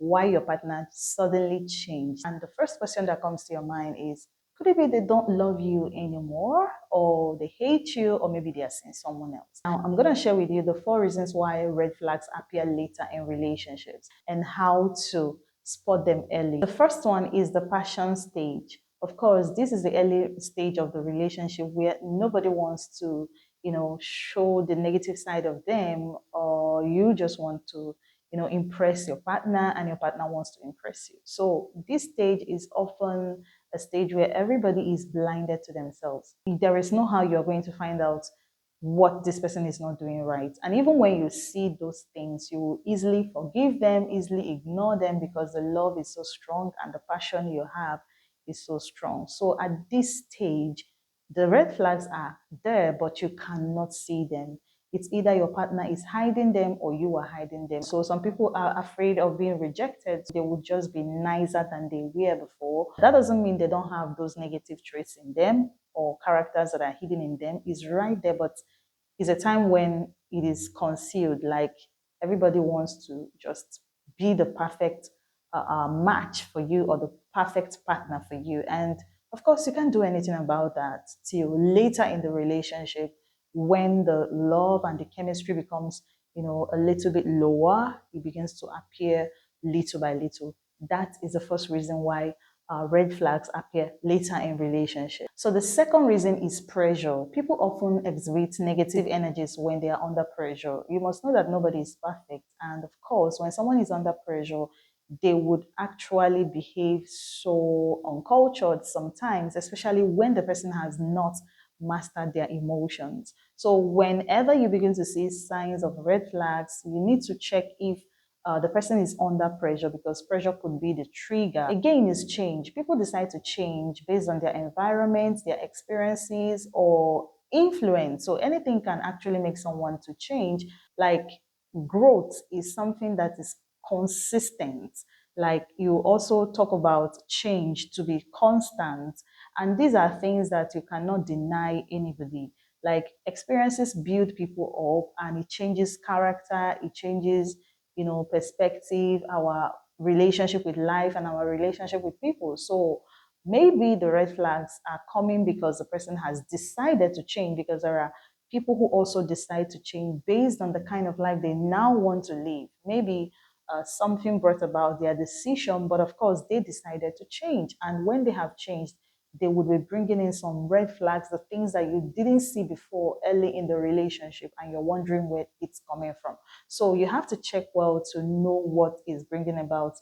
why your partner suddenly changed. And the first question that comes to your mind is, could it be they don't love you anymore, or they hate you, or maybe they are seeing someone else? Now, I'm going to share with you the 4 reasons why red flags appear later in relationships and how to spot them early. The first one is the passion stage. Of course, this is the early stage of the relationship where nobody wants to, show the negative side of them, or you just want to, impress your partner and your partner wants to impress you. So this stage is often a stage where everybody is blinded to themselves. There is no how you're going to find out what this person is not doing right. And even when you see those things, you will easily forgive them, easily ignore them, because the love is so strong and the passion you have is so strong. So at this stage, the red flags are there, but you cannot see them. It's either your partner is hiding them or you are hiding them. So some people are afraid of being rejected. They would just be nicer than they were before. That doesn't mean they don't have those negative traits in them or characters that are hidden in them. It's right there, but it's a time when it is concealed. Like everybody wants to just be the perfect match for you or the perfect partner for you. And of course, you can't do anything about that till later in the relationship, when the love and the chemistry becomes, a little bit lower. It begins to appear little by little. That is the first reason why red flags appear later in relationships. So the second reason is pressure. People often exhibit negative energies when they are under pressure. You must know that nobody is perfect. And of course, when someone is under pressure, they would actually behave so uncultured sometimes, especially when the person has not mastered their emotions. So whenever you begin to see signs of red flags, you need to check if the person is under pressure, because pressure could be the trigger. Again, is change. People decide to change based on their environment, their experiences, or influence. So anything can actually make someone to change. Like growth is something that is consistent. Like you also talk about change to be constant. And these are things that you cannot deny anybody. Like experiences build people up and it changes character, it changes, perspective, our relationship with life and our relationship with people. So maybe the red flags are coming because the person has decided to change, because there are people who also decide to change based on the kind of life they now want to live. Maybe something brought about their decision, but of course they decided to change. And when they have changed, they would be bringing in some red flags, the things that you didn't see before early in the relationship, and you're wondering where it's coming from. So you have to check well to know what is bringing about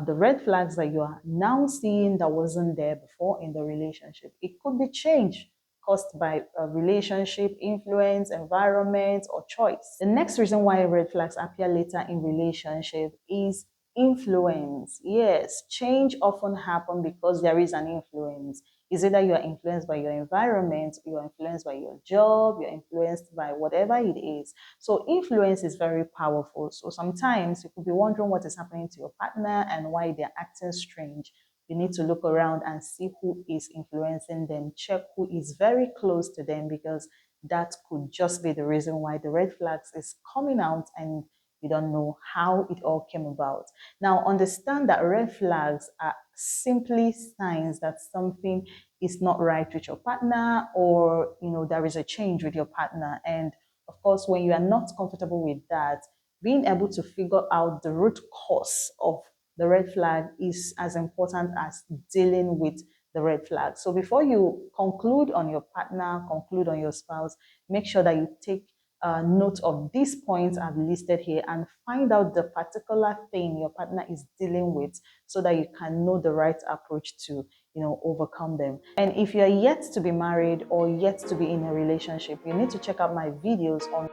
the red flags that you are now seeing that wasn't there before in the relationship. It could be change caused by a relationship, influence, environment, or choice. The next reason why red flags appear later in relationship is influence. Yes, change often happens because there is an influence. Is either you are influenced by your environment, you are influenced by your job, you're influenced by whatever it is. So influence is very powerful. So sometimes you could be wondering what is happening to your partner and why they're acting strange. You need to look around and see who is influencing them. Check who is very close to them, because that could just be the reason why the red flags is coming out and you don't know how it all came about. Now, understand that red flags are simply signs that something is not right with your partner, or there is a change with your partner. And of course, when you are not comfortable with that, being able to figure out the root cause of the red flag is as important as dealing with the red flag. So before you conclude on your partner, conclude on your spouse, make sure that you take note of these points I've listed here and find out the particular thing your partner is dealing with, so that you can know the right approach to overcome them. And if you are yet to be married or yet to be in a relationship, you need to check out my videos on